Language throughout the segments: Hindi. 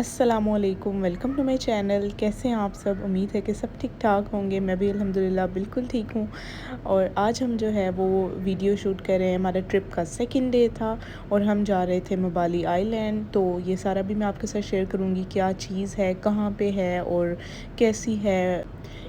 अस्सलामुअलैकुम, वेलकम टू माय चैनल। कैसे हैं आप सब? उम्मीद है कि सब ठीक ठाक होंगे। मैं भी अल्हम्दुलिल्लाह बिल्कुल ठीक हूँ। और आज हम जो है वो वीडियो शूट कर रहे हैं। हमारा ट्रिप का सेकंड डे था और हम जा रहे थे मबाली आइलैंड। तो ये सारा भी मैं आपके साथ शेयर करूँगी, क्या चीज़ है, कहाँ पे है और कैसी है।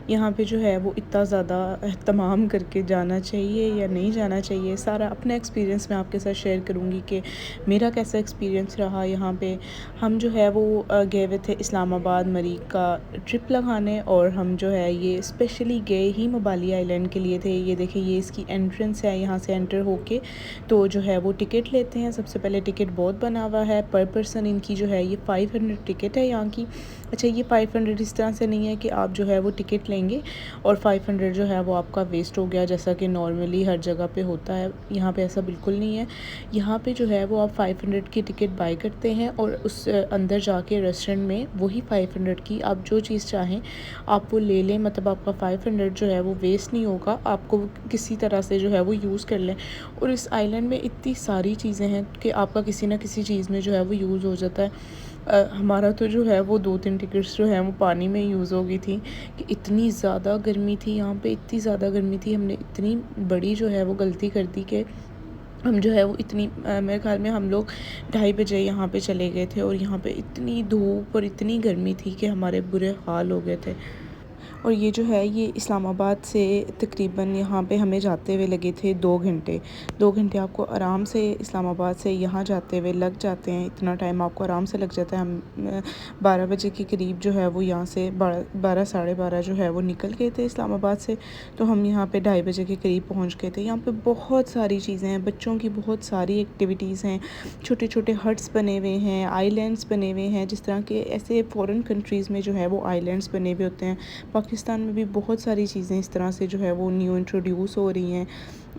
यहाँ पे जो है वो इतना ज़्यादा एहतमाम करके जाना चाहिए या नहीं जाना चाहिए, सारा अपना एक्सपीरियंस मैं आपके साथ शेयर करूँगी कि मेरा कैसा एक्सपीरियंस रहा यहाँ पे। हम जो है वो गए हुए थे इस्लामाबाद मरीक का ट्रिप लगाने और हम जो है ये स्पेशली गए ही मबाली आइलैंड के लिए थे। ये देखिए, ये इसकी एंट्रेंस है। यहाँ से एंटर होके तो जो है वो टिकट लेते हैं। सबसे पहले टिकट बहुत बना हुआ है, पर पर्सन इनकी जो है ये 500 टिकट है यहाँ की। अच्छा, ये 500 इस तरह से नहीं है कि आप जो है वो टिकट लेंगे और 500 जो है वो आपका वेस्ट हो गया, जैसा कि नॉर्मली हर जगह पे होता है। यहाँ पे ऐसा बिल्कुल नहीं है। यहाँ पे जो है वो आप 500 की टिकट बाय करते हैं और उस अंदर जाके रेस्टोरेंट में वही 500 की आप जो चीज़ चाहें आप वो ले लें। मतलब आपका 500 जो है वो वेस्ट नहीं होगा, आपको किसी तरह से जो है वो यूज़ कर लें। और इस आइलैंड में इतनी सारी चीज़ें हैं कि आपका किसी ना किसी चीज़ में जो है वो यूज़ हो जाता है। हमारा तो जो है वो 2-3 टिकट्स जो हैं वो पानी में यूज़ हो गई थी कि इतनी ज़्यादा गर्मी थी यहाँ पे, इतनी ज़्यादा गर्मी थी। हमने इतनी बड़ी जो है वो गलती कर दी कि हम जो है वो इतनी मेरे ख़्याल में हम लोग 2:30 बजे यहाँ पे चले गए थे और यहाँ पे इतनी धूप और इतनी गर्मी थी कि हमारे बुरे हाल हो गए थे। और ये जो है ये इस्लामाबाद से तकरीबन यहाँ पे हमें जाते हुए लगे थे 2 घंटे। 2 घंटे आपको आराम से इस्लामाबाद से यहाँ जाते हुए लग जाते हैं। इतना टाइम आपको आराम से लग जाता है। हम 12 बजे के करीब जो है वो यहाँ से 12 साढ़े 12 जो है वो निकल गए थे इस्लामाबाद से। तो हम यहाँ पे 2:30 बजे के करीब पहुँच गए थे। यहाँ पे बहुत सारी चीज़ें हैं, बच्चों की बहुत सारी एक्टिविटीज़ हैं। छोटे छोटे हट्स बने हुए हैं, आइलैंड्स बने हुए हैं, जिस तरह के ऐसे फ़ॉरेन कंट्रीज़ में जो है वो आइलैंड्स बने हुए होते हैं। पाकिस्तान में भी बहुत सारी चीज़ें इस तरह से जो है वो न्यू इंट्रोड्यूस हो रही हैं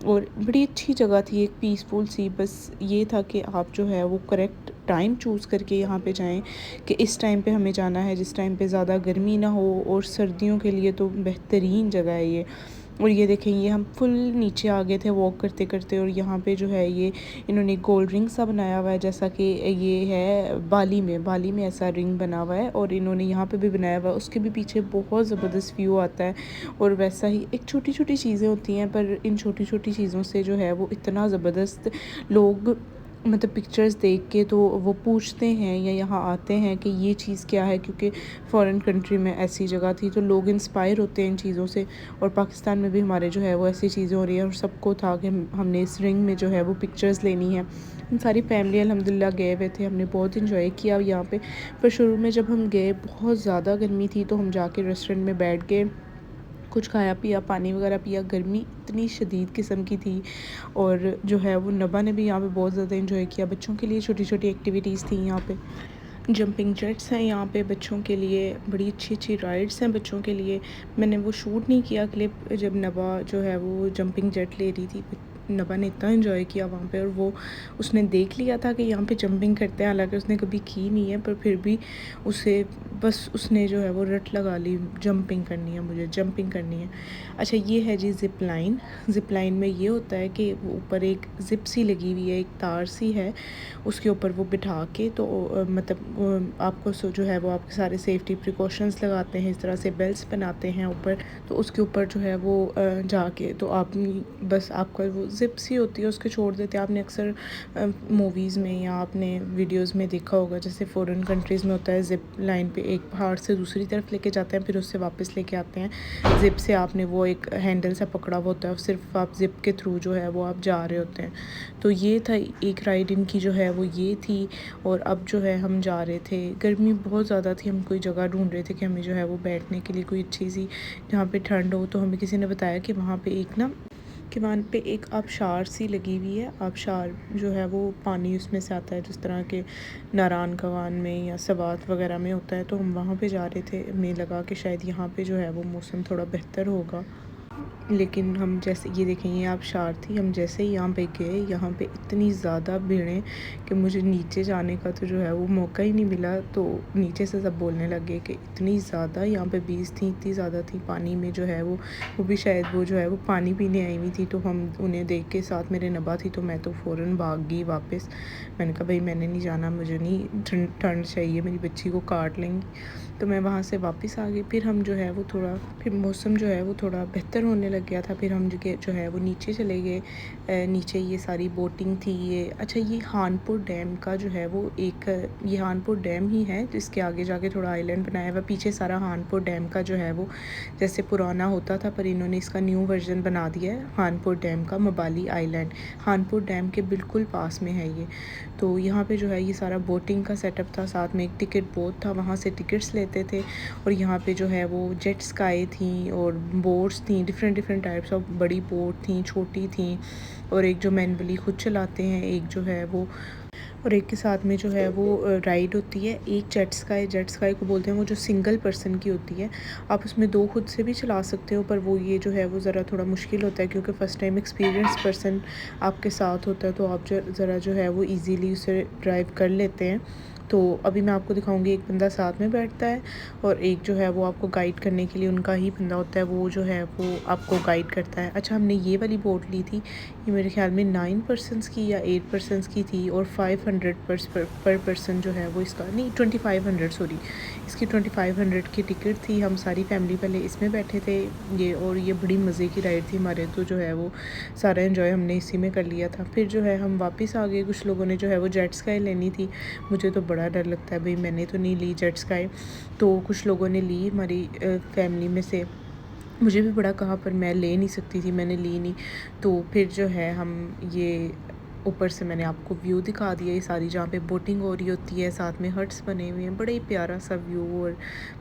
और बड़ी अच्छी जगह थी, एक पीसफुल सी। बस ये था कि आप जो है वो करेक्ट टाइम चूज़ करके यहाँ पे जाएं कि इस टाइम पे हमें जाना है जिस टाइम पे ज़्यादा गर्मी ना हो। और सर्दियों के लिए तो बेहतरीन जगह है ये। और ये देखें, ये हम फुल नीचे आ गए थे वॉक करते करते और यहाँ पे जो है ये इन्होंने गोल्ड रिंग सा बनाया हुआ है, जैसा कि ये है बाली में ऐसा रिंग बना हुआ है और इन्होंने यहाँ पे भी बनाया हुआ है। उसके भी पीछे बहुत ज़बरदस्त व्यू आता है। और वैसा ही एक छोटी छोटी चीज़ें होती हैं, पर इन छोटी छोटी चीज़ों से जो है वो इतना ज़बरदस्त लोग मतलब पिक्चर्स देख के तो वो पूछते हैं या यहाँ आते हैं कि ये चीज़ क्या है, क्योंकि फ़ॉरेन कंट्री में ऐसी जगह थी तो लोग इंस्पायर होते हैं इन चीज़ों से। और पाकिस्तान में भी हमारे जो है वो ऐसी चीज़ें हो रही हैं और सबको था कि हमने इस रिंग में जो है वो पिक्चर्स लेनी है। हम सारी फैमिली अल्हम्दुलिल्लाह गए हुए थे, हमने बहुत इंजॉय किया यहाँ पे। पर शुरू में जब हम गए बहुत ज़्यादा गर्मी थी तो हम जाके रेस्टोरेंट में बैठ गए, कुछ खाया पिया, पानी वगैरह पिया। गर्मी इतनी शदीद किस्म की थी। और जो है वो नबा ने भी यहाँ पे बहुत ज़्यादा इंजॉय किया। बच्चों के लिए छोटी छोटी एक्टिविटीज़ थी यहाँ पे। जंपिंग जेट्स हैं यहाँ पे बच्चों के लिए, बड़ी अच्छी अच्छी राइड्स हैं बच्चों के लिए। मैंने वो शूट नहीं किया क्लिप, जब नबा जो है वो जंपिंग जेट ले रही थी। नबा ने इतना एंजॉय किया वहाँ पे और वो उसने देख लिया था कि यहाँ पे जंपिंग करते हैं, हालांकि उसने कभी की नहीं है, पर फिर भी उसे बस उसने जो है वो रट लगा ली, जंपिंग करनी है, मुझे जंपिंग करनी है। अच्छा, ये है जी ज़िप लाइन। ज़िप लाइन में ये होता है कि वो ऊपर एक ज़िप सी लगी हुई है, एक तार सी है, उसके ऊपर वो बिठा के तो मतलब आपको जो है वो आपके सारे सेफ्टी प्रिकॉशंस लगाते हैं, इस तरह से बेल्ट्स बनाते हैं ऊपर। तो उसके ऊपर जो है वो जाके तो आप बस आपका वो ज़िप सी होती है उसके छोड़ देते हैं। आपने अक्सर मूवीज़ में या आपने वीडियोज़ में देखा होगा, जैसे फ़ॉरेन कंट्रीज़ में होता है ज़िप लाइन पे एक पहाड़ से दूसरी तरफ लेके जाते हैं, फिर उससे वापस लेके आते हैं। ज़िप से आपने वो एक हैंडल सा पकड़ा हुआ होता है, सिर्फ आप ज़िप के थ्रू जो है वो आप जा रहे होते हैं। तो ये था एक राइड इनकी जो है वो ये थी। और अब जो है हम जा रहे थे, गर्मी बहुत ज़्यादा थी, हम कोई जगह ढूंढ रहे थे कि हमें जो है वो बैठने के लिए कोई अच्छी सी जहाँ पे ठंड हो। तो हमें किसी ने बताया कि वहाँ पे एक ना कि वहाँ पे एक आबशार सी लगी हुई है। आबशार जो है वो पानी उसमें से आता है, जिस तरह के नारान कवान में या सवात वगैरह में होता है। तो हम वहाँ पे जा रहे थे, हमें लगा कि शायद यहाँ पे जो है वो मौसम थोड़ा बेहतर होगा। लेकिन हम जैसे ये देखें, ये आबशार थी, हम जैसे ही यहाँ पे गए, यहाँ पे इतनी ज़्यादा भीड़ें कि मुझे नीचे जाने का तो जो है वो मौका ही नहीं मिला। तो नीचे से सब बोलने लगे कि इतनी ज़्यादा यहाँ पे बीज थी, इतनी ज़्यादा थी पानी में जो है वो भी शायद वो जो है वो पानी पीने आई हुई थी। तो हम उन्हें देख के, साथ मेरे नबा थी, तो मैं तो फ़ौरन भाग गई वापस। मैंने कहा भाई मैंने नहीं जाना, मुझे नहीं ठंड चाहिए, मेरी बच्ची को काट लेंगी। तो मैं वहाँ से वापस आ गई। फिर हम जो है वो थोड़ा, फिर मौसम जो है वो थोड़ा बेहतर होने लग गया था। फिर हम जो है वो नीचे चले गए। नीचे ये सारी बोटिंग थी। ये अच्छा, ये हानपुर डैम का जो है वो एक, ये हानपुर डैम ही है, तो इसके आगे जाके थोड़ा आइलैंड बनाया हुआ। पीछे सारा हानपुर डैम का जो है वो जैसे पुराना होता था, पर इन्होंने इसका न्यू वर्जन बना दिया है हानपुर डैम का। मबाली आइलैंड हानपुर डैम के बिल्कुल पास में है ये। तो यहाँ पे जो है ये सारा बोटिंग का सेटअप था, साथ में एक टिकट बोट था, वहाँ से टिकट्स लेते थे। और यहाँ पे जो है वो जेट स्काई थी और बोट्स थी, डिफरेंट डिफरेंट टाइप्स ऑफ बड़ी बोट थी, छोटी थी, और एक जो मैनुअली खुद चलाते हैं, एक जो है वो, और एक के साथ में जो है वो राइड होती है। एक जेट स्काई को बोलते हैं, वो जो सिंगल पर्सन की होती है। आप उसमें दो खुद से भी चला सकते हो, पर वो ये जो है वो ज़रा थोड़ा मुश्किल होता है, क्योंकि फ़र्स्ट टाइम एक्सपीरियंस पर्सन आपके साथ होता है, तो आप ज़रा जो है वो ईज़िली उसे ड्राइव कर लेते हैं। तो अभी मैं आपको दिखाऊंगी, एक बंदा साथ में बैठता है और एक जो है वो आपको गाइड करने के लिए उनका ही बंदा होता है, वो जो है वो आपको गाइड करता है। अच्छा, हमने ये वाली बोट ली थी, ये मेरे ख्याल में 9 पर्सनस की या 8 पर्सनस की थी, और 500 पर पर्सन जो है वो इसका, नहीं 2500 सॉरी, इसकी 2500 की टिकट थी। हम सारी फैमिली पहले इसमें बैठे थे ये, और ये बड़ी मज़े की राइड थी हमारे, तो जो है वो सारा एंजॉय हमने इसी में कर लिया था। फिर जो है हम वापस आ गए। कुछ लोगों ने जो है वो जेट स्काई लेनी थी, मुझे तो बड़ा डर लगता है भाई, मैंने तो नहीं ली जेट स्काई। तो कुछ लोगों ने ली हमारी फैमिली में से, मुझे भी बड़ा कहा, पर मैं ले नहीं सकती थी, मैंने ली नहीं। तो फिर जो है हम ये ऊपर से मैंने आपको व्यू दिखा दिया, ये सारी जहाँ पे बोटिंग हो रही होती है, साथ में हट्स बने हुए हैं, बड़ा ही प्यारा सा व्यू और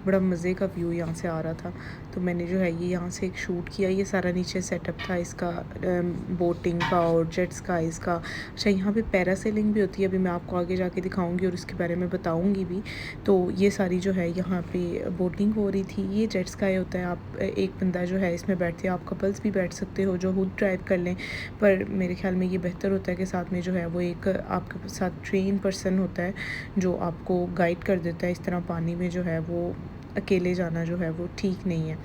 बड़ा मज़े का व्यू यहाँ से आ रहा था। तो मैंने जो है ये यहाँ से एक शूट किया। ये सारा नीचे सेटअप था इसका बोटिंग का और जेट स्काईज़ का। अच्छा, यहाँ पे पैरासेलिंग भी होती है, अभी मैं आपको आगे जाके दिखाऊंगी और उसके बारे में बताऊंगी भी। तो ये सारी जो है यहाँ पे बोटिंग हो रही थी। ये जेट स्काई होता है, आप एक बंदा जो है इसमें बैठते हैं, आप कपल्स भी बैठ सकते हो जो खुद ड्राइव कर लें, पर मेरे ख्याल में ये बेहतर होता है कि साथ में जो है वो एक आपके साथ ट्रेन पर्सन होता है जो आपको गाइड कर देता है। इस तरह पानी में जो है वो अकेले जाना जो है वो ठीक नहीं है।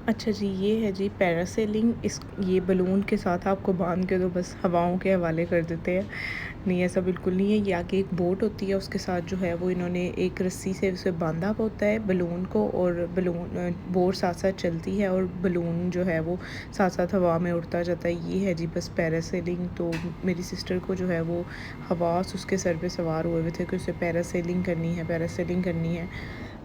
अच्छा जी, ये है जी पैरासेलिंग। इस ये बलून के साथ आपको बांध के तो बस हवाओं के हवाले कर देते हैं। नहीं, ऐसा बिल्कुल नहीं है। ये आगे एक बोट होती है, उसके साथ जो है वो इन्होंने एक रस्सी से उसे बांधा होता है बलून को, और बलून बोट साथ साथ चलती है और बलून जो है वो साथ साथ हवा में उड़ता जाता है। ये है जी बस पैरासेलिंग। तो मेरी सिस्टर को जो है वो हवास उसके सर पे सवार हुए थे कि उसे पैरासेलिंग करनी है, पैरासेलिंग करनी है।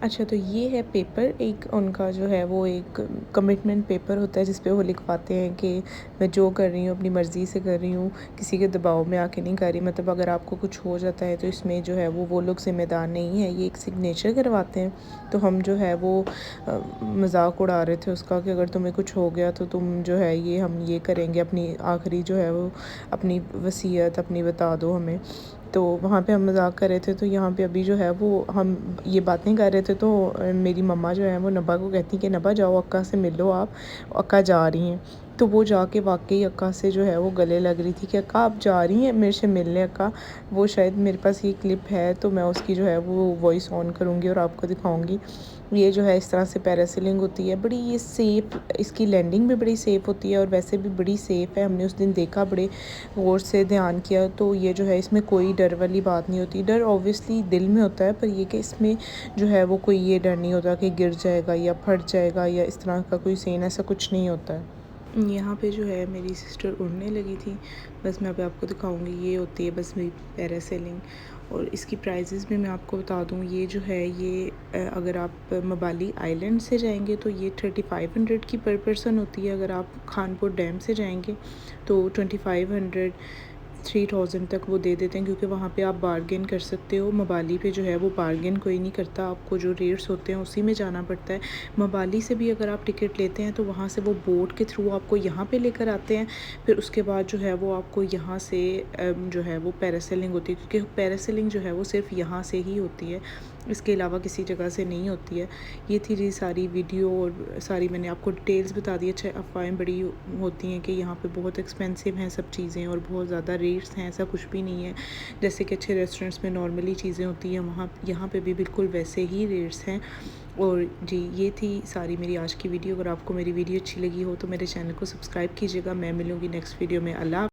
अच्छा, तो ये है पेपर, एक उनका जो है वो एक कमिटमेंट पेपर होता है, जिस पे वो लिखवाते हैं कि मैं जो कर रही हूँ अपनी मर्ज़ी से कर रही हूँ, किसी के दबाव में आके नहीं कर रही। मतलब अगर आपको कुछ हो जाता है तो इसमें जो है वो लोग ज़िम्मेदार नहीं है। ये एक सिग्नेचर करवाते हैं। तो हम जो है वो मजाक उड़ा रहे थे उसका कि अगर तुम्हें कुछ हो गया तो तुम जो है ये हम ये करेंगे, अपनी आखिरी जो है वो अपनी वसीयत अपनी बता दो हमें। तो वहाँ पे हम मजाक कर रहे थे। तो यहाँ पे अभी जो है वो हम ये बातें कर रहे थे, तो मेरी मम्मा जो है वो नब्बा को कहती कि नब्बा जाओ अक्का से मिल लो, आप अक्का जा रही हैं। तो वो जाके वाकई अक्का से जो है वो गले लग रही थी कि अक्का आप जा रही हैं मेरे से मिलने अक्का। वो शायद मेरे पास ये क्लिप है, तो मैं उसकी जो है वो वॉइस ऑन करूँगी और आपको दिखाऊँगी। ये जो है इस तरह से पैरासेलिंग होती है, बड़ी ये सेफ़, इसकी लैंडिंग भी बड़ी सेफ़ होती है और वैसे भी बड़ी सेफ़ है। हमने उस दिन देखा, बड़े गौर से ध्यान किया, तो ये जो है इसमें कोई डर वाली बात नहीं होती। डर ऑब्वियसली दिल में होता है, पर ये कि इसमें जो है वो कोई ये डर नहीं होता कि गिर जाएगा या फट जाएगा या इस तरह का कोई सीन, ऐसा कुछ नहीं होता है। यहाँ पे जो है मेरी सिस्टर उड़ने लगी थी, बस मैं अभी आपको दिखाऊंगी। ये होती है बस मेरी पैरासेलिंग, और इसकी प्राइजेज़ भी मैं आपको बता दूँ। ये जो है ये अगर आप मबाली आइलैंड से जाएंगे तो ये 3500 की पर पर्सन होती है। अगर आप खानपुर डैम से जाएंगे तो 2500 3000 तक वो दे देते हैं, क्योंकि वहाँ पे आप बारगेन कर सकते हो। मबाली पे जो है वो बारगेन कोई नहीं करता, आपको जो रेट्स होते हैं उसी में जाना पड़ता है। मबाली से भी अगर आप टिकट लेते हैं तो वहाँ से वो बोट के थ्रू आपको यहाँ पे लेकर आते हैं, फिर उसके बाद जो है वो आपको यहाँ से जो है वो पैरासेलिंग होती है, क्योंकि पैरासेलिंग जो है वो सिर्फ यहाँ से ही होती है, इसके अलावा किसी जगह से नहीं होती है। ये थी सारी वीडियो और सारी मैंने आपको डिटेल्स बता दी। अच्छा, अफवाहें बड़ी होती हैं कि यहाँ पे बहुत एक्सपेंसिव हैं सब चीज़ें और बहुत ज़्यादा रेट्स हैं, ऐसा कुछ भी नहीं है। जैसे कि अच्छे रेस्टोरेंट्स में नॉर्मली चीज़ें होती हैं, वहाँ यहाँ पे भी बिल्कुल वैसे ही रेट्स हैं। और जी, ये थी सारी मेरी आज की वीडियो। अगर आपको मेरी वीडियो अच्छी लगी हो तो मेरे चैनल को सब्सक्राइब कीजिएगा। मैं मिलूँगी नेक्स्ट वीडियो में। अल्लाह।